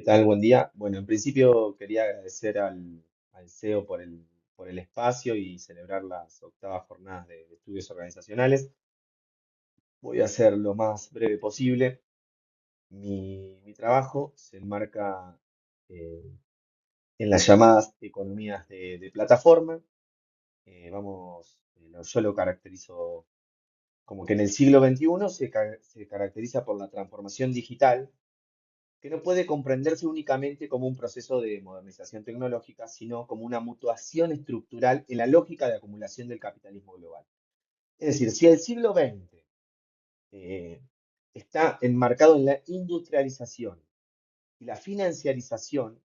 tal? Buen día. Bueno, en principio quería agradecer al CEO por el espacio y celebrar las octavas jornadas de estudios organizacionales. Voy a ser lo más breve posible. Mi trabajo se enmarca eh, en las llamadas economías de plataforma. Yo lo caracterizo como que en el siglo XXI se caracteriza por la transformación digital que no puede comprenderse únicamente como un proceso de modernización tecnológica, sino como una mutuación estructural en la lógica de acumulación del capitalismo global. Es decir, si el siglo XX eh, está enmarcado en la industrialización y la financiarización,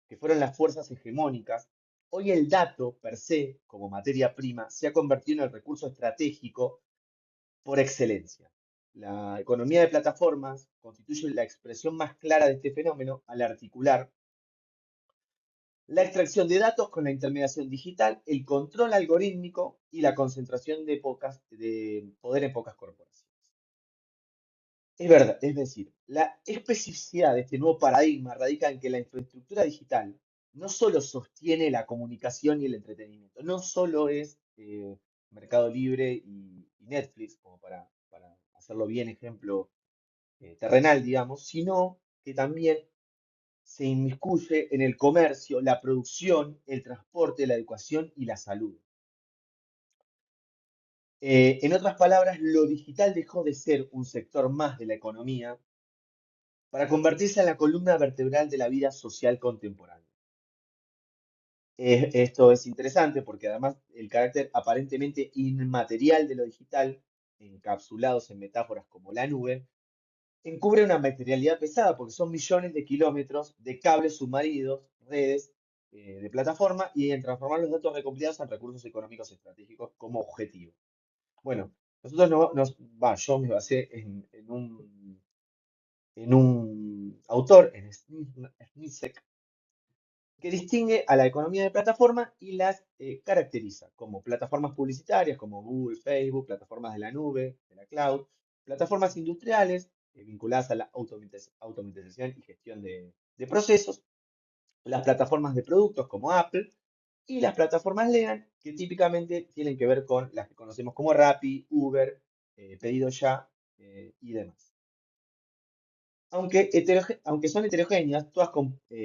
que fueron las fuerzas hegemónicas, hoy el dato per se, como materia prima, se ha convertido en el recurso estratégico por excelencia. La economía de plataformas constituye la expresión más clara de este fenómeno al articular la extracción de datos con la intermediación digital, el control algorítmico y la concentración de poder en pocas corporaciones. Es verdad, es decir, la especificidad de este nuevo paradigma radica en que la infraestructura digital no solo sostiene la comunicación y el entretenimiento, no solo es Mercado Libre y Netflix, como para hacerlo bien ejemplo terrenal, digamos, sino que también se inmiscuye en el comercio, la producción, el transporte, la educación y la salud. En otras palabras, lo digital dejó de ser un sector más de la economía para convertirse en la columna vertebral de la vida social contemporánea. Esto es interesante porque además el carácter aparentemente inmaterial de lo digital, encapsulados en metáforas como la nube, encubre una materialidad pesada porque son millones de kilómetros de cables submarinos, redes de plataforma y en transformar los datos recopilados en recursos económicos estratégicos como objetivo. Bueno, nosotros yo me basé en un autor, en Sniszek, que distingue a la economía de plataforma y las caracteriza como plataformas publicitarias como Google, Facebook, plataformas de la nube, de la cloud, plataformas industriales vinculadas a la automatización y gestión de procesos, las plataformas de productos como Apple y las plataformas legal que típicamente tienen que ver con las que conocemos como Rappi, Uber, Pedido Ya y demás. Aunque son heterogéneas, todas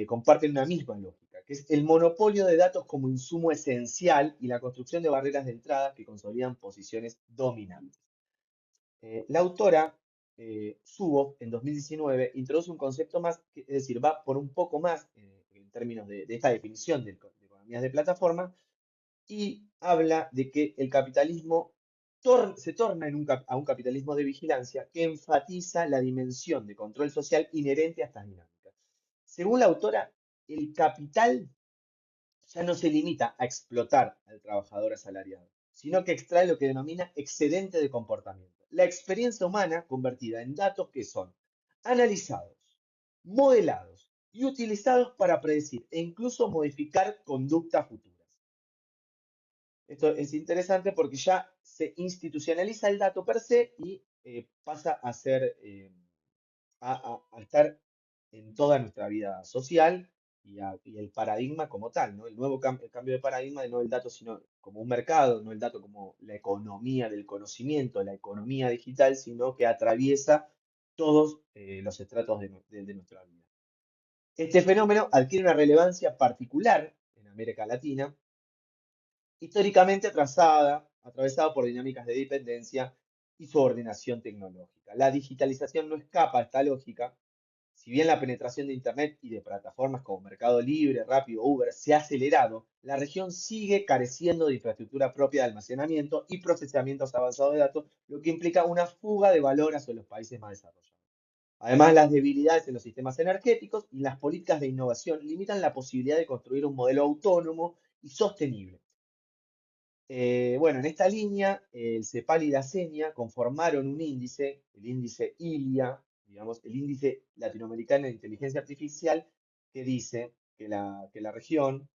comparten una misma lógica, que es el monopolio de datos como insumo esencial y la construcción de barreras de entrada que consolidan posiciones dominantes. La autora, Zuboff, en 2019, introduce un concepto más, es decir, va por un poco más en términos de esta definición de economías de plataforma, y habla de que el capitalismo se torna a un capitalismo de vigilancia que enfatiza la dimensión de control social inherente a estas dinámicas. Según la autora, el capital ya no se limita a explotar al trabajador asalariado, sino que extrae lo que denomina excedente de comportamiento, la experiencia humana convertida en datos que son analizados, modelados y utilizados para predecir e incluso modificar conductas futuras. Esto es interesante porque ya se institucionaliza el dato per se y pasa a ser, a estar en toda nuestra vida social y el paradigma como tal, ¿no? El cambio de paradigma de no el dato sino como un mercado, no el dato como la economía del conocimiento, la economía digital, sino que atraviesa todos los estratos de nuestra vida. Este fenómeno adquiere una relevancia particular en América Latina históricamente atravesada por dinámicas de dependencia y subordinación tecnológica. La digitalización no escapa a esta lógica. Si bien la penetración de Internet y de plataformas como Mercado Libre, Rappi o Uber se ha acelerado, la región sigue careciendo de infraestructura propia de almacenamiento y procesamientos avanzados de datos, lo que implica una fuga de valor hacia los países más desarrollados. Además, las debilidades en los sistemas energéticos y las políticas de innovación limitan la posibilidad de construir un modelo autónomo y sostenible. Bueno, en esta línea, el CEPAL y la CENIA conformaron un índice, el índice ILIA, digamos, el índice latinoamericano de inteligencia artificial, que dice que la región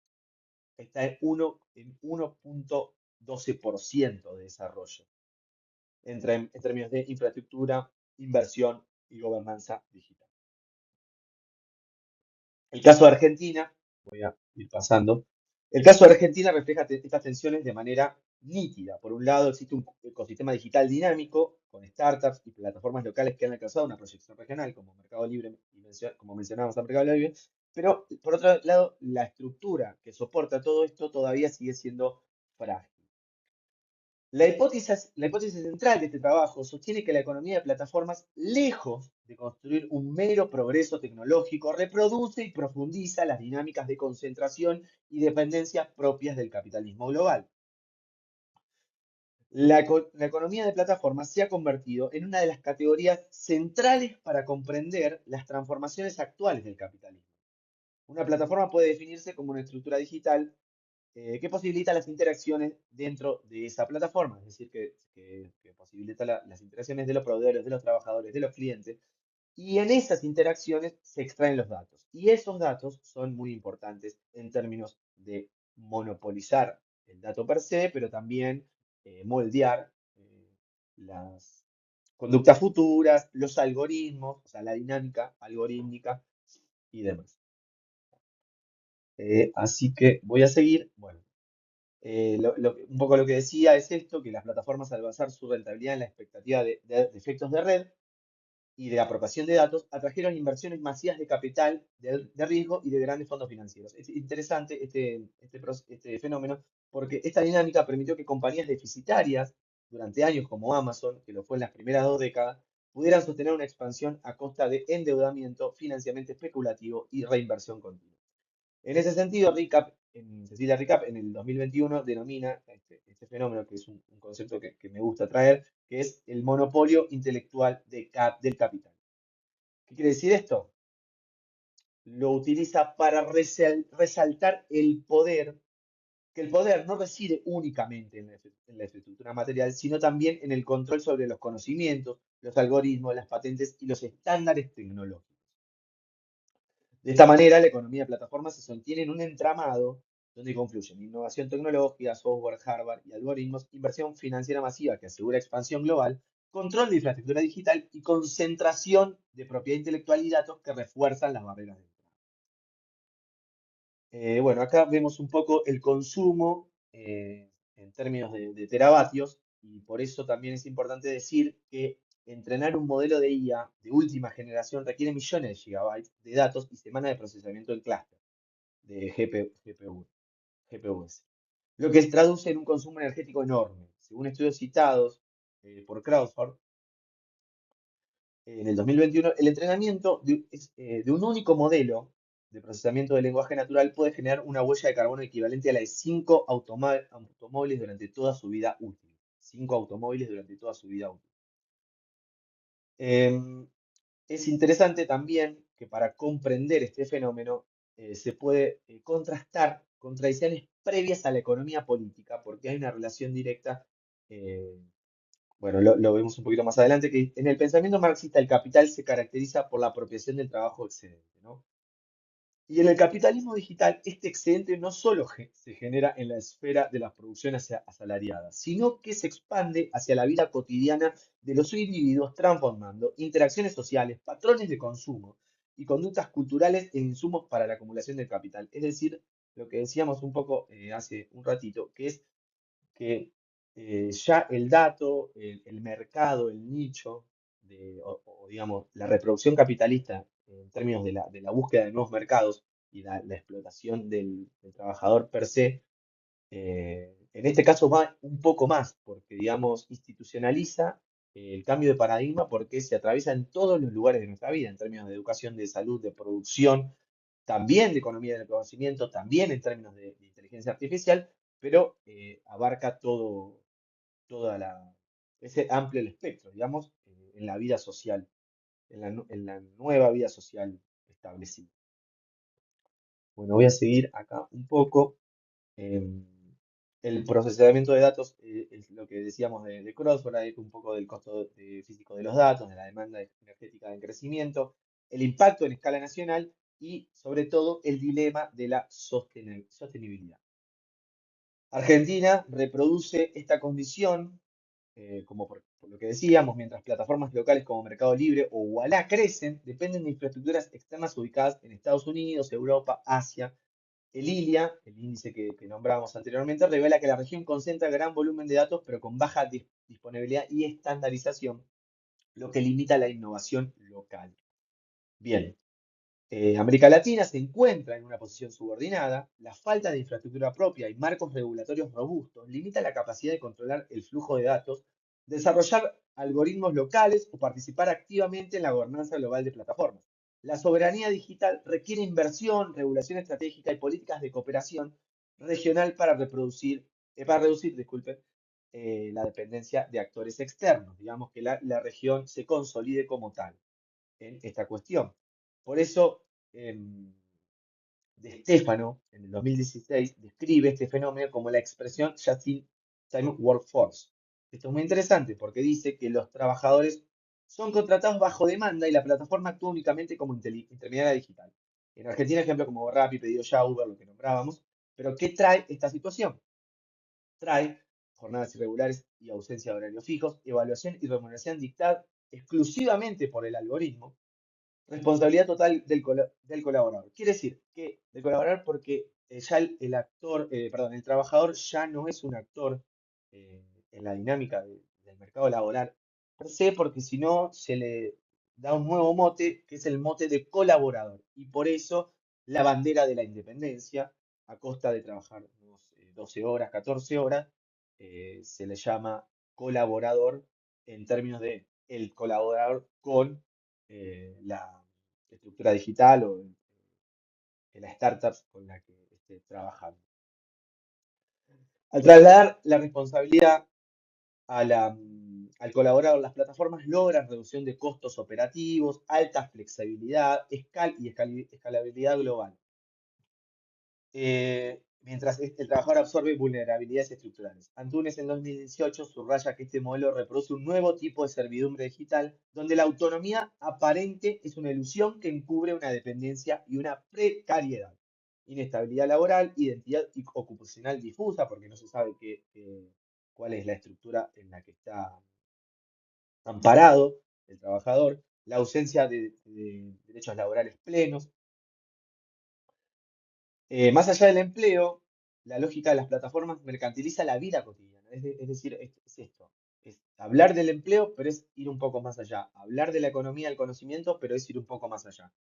está en 1,12% de desarrollo en términos de infraestructura, inversión y gobernanza digital. El caso de Argentina, voy a ir pasando, el caso de Argentina refleja estas tensiones de manera nítida. Por un lado, existe un ecosistema digital dinámico con startups y plataformas locales que han alcanzado una proyección regional, como Mercado Libre, y como mencionábamos a Mercado Libre, pero por otro lado, la estructura que soporta todo esto todavía sigue siendo frágil. La hipótesis central de este trabajo sostiene que la economía de plataformas, lejos de construir un mero progreso tecnológico, reproduce y profundiza las dinámicas de concentración y dependencia propias del capitalismo global. La economía de plataformas se ha convertido en una de las categorías centrales para comprender las transformaciones actuales del capitalismo. Una plataforma puede definirse como una estructura digital que posibilita las interacciones dentro de esa plataforma, es decir, que posibilita las interacciones de los proveedores, de los trabajadores, de los clientes, y en esas interacciones se extraen los datos. Y esos datos son muy importantes en términos de monopolizar el dato per se, pero también moldear las conductas futuras, los algoritmos, o sea, la dinámica algorítmica y demás. Así que voy a seguir. Bueno, un poco lo que decía es esto, que las plataformas al basar su rentabilidad en la expectativa de efectos de red y de apropiación de datos, atrajeron inversiones masivas de capital, de riesgo y de grandes fondos financieros. Es interesante este fenómeno porque esta dinámica permitió que compañías deficitarias durante años como Amazon, que lo fue en las primeras 2 décadas, pudieran sostener una expansión a costa de endeudamiento, financiamiento especulativo y reinversión continua. En ese sentido, Cecilia Recap en el 2021 denomina este fenómeno, que es un concepto que me gusta traer, que es el monopolio intelectual del capital. ¿Qué quiere decir esto? Lo utiliza para resaltar el poder, que el poder no reside únicamente en la infraestructura material, sino también en el control sobre los conocimientos, los algoritmos, las patentes y los estándares tecnológicos. De esta manera, la economía de plataformas se sostiene en un entramado donde confluyen innovación tecnológica, software, hardware y algoritmos, inversión financiera masiva que asegura expansión global, control de infraestructura digital y concentración de propiedad intelectual y datos que refuerzan las barreras de entrada. Bueno, acá vemos un poco el consumo en términos de teravatios y por eso también es importante decir que entrenar un modelo de IA de última generación requiere millones de gigabytes de datos y semanas de procesamiento en clúster de GPUs, lo que se traduce en un consumo energético enorme. Según estudios citados por Crowdsource, en el 2021, el entrenamiento de un único modelo de procesamiento del lenguaje natural puede generar una huella de carbono equivalente a la de 5 automóviles durante toda su vida útil. 5 automóviles durante toda su vida útil. Em, es interesante también que para comprender este fenómeno se puede contrastar contradicciones previas a la economía política, porque hay una relación directa, eh, bueno, lo vemos un poquito más adelante, que en el pensamiento marxista el capital se caracteriza por la apropiación del trabajo excedente, ¿no? Y en el capitalismo digital, este excedente no solo se genera en la esfera de las producciones asalariadas, sino que se expande hacia la vida cotidiana de los individuos, transformando interacciones sociales, patrones de consumo y conductas culturales en insumos para la acumulación del capital. Es decir, lo que decíamos un poco hace un ratito, que es que ya el dato, el mercado, el nicho, o, digamos, la reproducción capitalista en términos de la búsqueda de nuevos mercados y la explotación del trabajador per se, en este caso va un poco más, porque, digamos, institucionaliza el cambio de paradigma porque se atraviesa en todos los lugares de nuestra vida, en términos de educación, de salud, de producción, también de economía del conocimiento, también en términos de inteligencia artificial, pero abarca ese amplio el espectro, digamos, en la vida social, en la nueva vida social establecida. Bueno, voy a seguir acá un poco. Em, el procesamiento de datos es lo que decíamos de Crossword, hay un poco del costo físico de los datos, de la demanda energética en crecimiento, el impacto en escala nacional y, sobre todo, el dilema de la sostenibilidad. Argentina reproduce esta condición por lo que decíamos, mientras plataformas locales como Mercado Libre o Ualá crecen, dependen de infraestructuras externas ubicadas en Estados Unidos, Europa, Asia. El ILIA, el índice que nombrábamos anteriormente, revela que la región concentra gran volumen de datos, pero con baja disponibilidad y estandarización, lo que limita la innovación local. Bien, América Latina se encuentra en una posición subordinada. La falta de infraestructura propia y marcos regulatorios robustos limita la capacidad de controlar el flujo de datos, desarrollar algoritmos locales o participar activamente en la gobernanza global de plataformas. La soberanía digital requiere inversión, regulación estratégica y políticas de cooperación regional para reducir, disculpe, la dependencia de actores externos. Digamos que la región se consolide como tal en esta cuestión. Por eso, De Stefano, en el 2016, describe este fenómeno como la expresión Just-in-Time Workforce. Esto es muy interesante porque dice que los trabajadores son contratados bajo demanda y la plataforma actúa únicamente como intermediaria digital. En Argentina, ejemplo como Rappi, Pedido Ya, Uber, lo que nombrábamos. Pero ¿qué trae esta situación? Trae jornadas irregulares y ausencia de horarios fijos, evaluación y remuneración dictada exclusivamente por el algoritmo, responsabilidad total del colaborador. Quiere decir que del colaborador porque ya el actor, perdón, el trabajador ya no es un actor eh, en la dinámica del mercado laboral per se, porque si no se le da un nuevo mote, que es el mote de colaborador. Y por eso la bandera de la independencia, a costa de trabajar unos 12 horas, 14 horas, se le llama colaborador en términos de el colaborador con la estructura digital o de las startups con la que esté trabajando. Al trasladar la responsabilidad al colaborador, las plataformas logran reducción de costos operativos, alta flexibilidad y escalabilidad global. Mientras el trabajador absorbe vulnerabilidades estructurales. Antunes en 2018 subraya que este modelo reproduce un nuevo tipo de servidumbre digital donde la autonomía aparente es una ilusión que encubre una dependencia y una precariedad, inestabilidad laboral, identidad ocupacional difusa, porque no se sabe cuál es la estructura en la que está amparado el trabajador, la ausencia de derechos laborales plenos. Más allá del empleo, la lógica de las plataformas mercantiliza la vida cotidiana. Es decir, es esto. Es hablar del empleo, pero es ir un poco más allá. Hablar de la economía del conocimiento, pero es ir un poco más allá.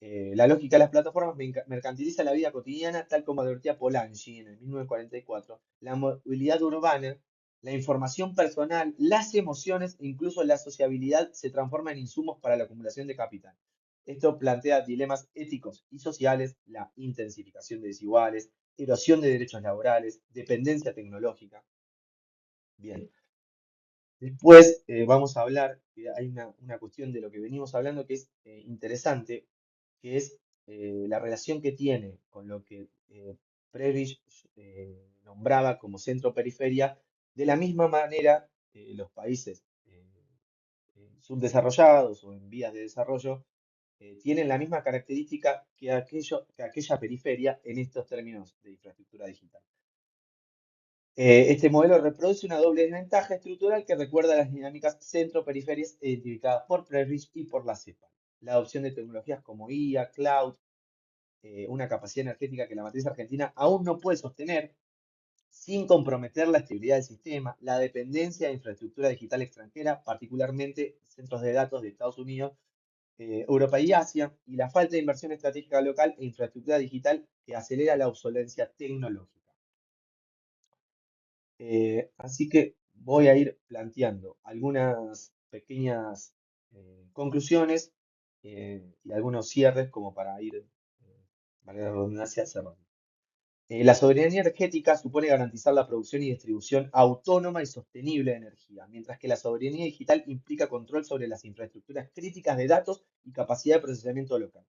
La lógica de las plataformas mercantiliza la vida cotidiana, tal como advertía Polanyi en el 1944. La movilidad urbana, la información personal, las emociones e incluso la sociabilidad se transforman en insumos para la acumulación de capital. Esto plantea dilemas éticos y sociales, la intensificación de desiguales, erosión de derechos laborales, dependencia tecnológica. Bien, después vamos a hablar, que hay una cuestión de lo que venimos hablando que es interesante, que es la relación que tiene con lo que Prebisch nombraba como centro-periferia. De la misma manera, los países subdesarrollados o en vías de desarrollo tienen la misma característica que aquella periferia en estos términos de infraestructura digital. Este modelo reproduce una doble desventaja estructural que recuerda las dinámicas centro-periferias identificadas por Prebisch y por la CEPAL. La adopción de tecnologías como IA, cloud, una capacidad energética que la matriz argentina aún no puede sostener, sin comprometer la estabilidad del sistema, la dependencia de infraestructura digital extranjera, particularmente centros de datos de Estados Unidos, Europa y Asia, y la falta de inversión estratégica local e infraestructura digital que acelera la obsolencia tecnológica. Así que voy a ir planteando algunas pequeñas conclusiones y algunos cierres como para ir, valga la redundancia, cerrando. La soberanía energética supone garantizar la producción y distribución autónoma y sostenible de energía, mientras que la soberanía digital implica control sobre las infraestructuras críticas de datos y capacidad de procesamiento local.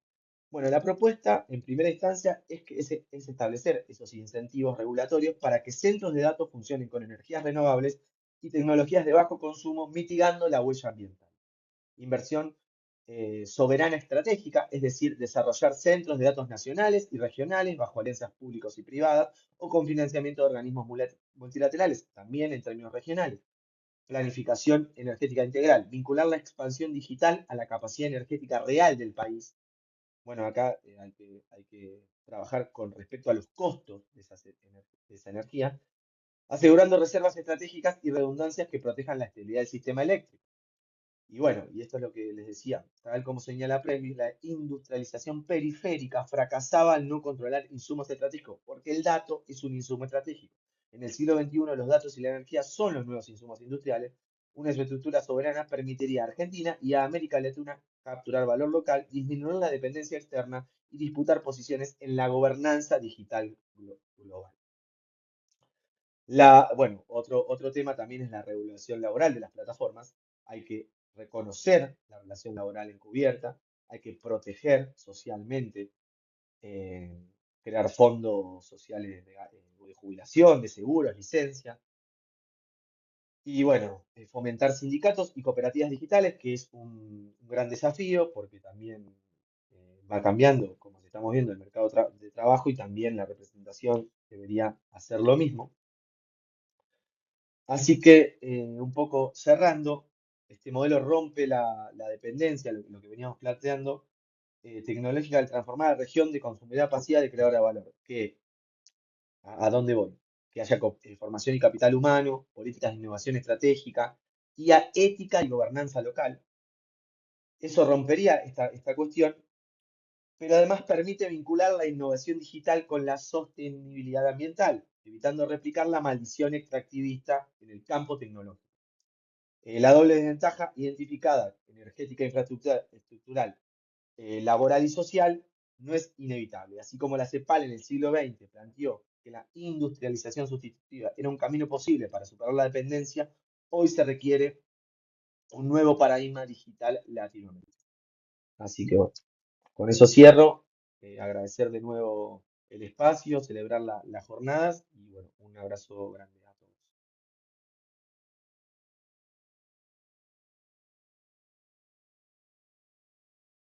Bueno, la propuesta en primera instancia es establecer esos incentivos regulatorios para que centros de datos funcionen con energías renovables y tecnologías de bajo consumo, mitigando la huella ambiental. Inversión soberana estratégica, es decir, desarrollar centros de datos nacionales y regionales bajo alianzas públicas y privadas o con financiamiento de organismos multilaterales, también en términos regionales. planificación energética integral, vincular la expansión digital a la capacidad energética real del país. Bueno, acá hay que trabajar con respecto a los costos de esa energía, asegurando reservas estratégicas y redundancias que protejan la estabilidad del sistema eléctrico. Y bueno, y esto es lo que les decía, tal como señala Previs, la industrialización periférica fracasaba al no controlar insumos estratégicos, porque el dato es un insumo estratégico. En el siglo XXI los datos y la energía son los nuevos insumos industriales. Una infraestructura soberana permitiría a Argentina y a América Latina capturar valor local, disminuir la dependencia externa y disputar posiciones en la gobernanza digital global. Bueno, otro tema también es la regulación laboral de las plataformas. Hay que reconocer la relación laboral encubierta, hay que proteger socialmente, eh, crear fondos sociales de jubilación, de seguros, licencias, y bueno, fomentar sindicatos y cooperativas digitales, que es un gran desafío porque también va cambiando, como estamos viendo, el mercado de trabajo y también la representación debería hacer lo mismo. Así que, un poco cerrando, este modelo rompe la dependencia, lo que veníamos planteando, tecnológica al transformar a la región de consumidora pasiva de creadora de valor. ¿A dónde voy? Que haya formación y capital humano, políticas de innovación estratégica, y a ética y gobernanza local. Eso rompería esta cuestión, pero además permite vincular la innovación digital con la sostenibilidad ambiental, evitando replicar la maldición extractivista en el campo tecnológico. La doble desventaja identificada, energética, estructural, laboral y social, no es inevitable. Así como la CEPAL en el siglo XX planteó que la industrialización sustitutiva era un camino posible para superar la dependencia, hoy se requiere un nuevo paradigma digital latinoamericano. Así que bueno, con eso cierro. Agradecer de nuevo el espacio, celebrar las jornadas y bueno, un abrazo grande.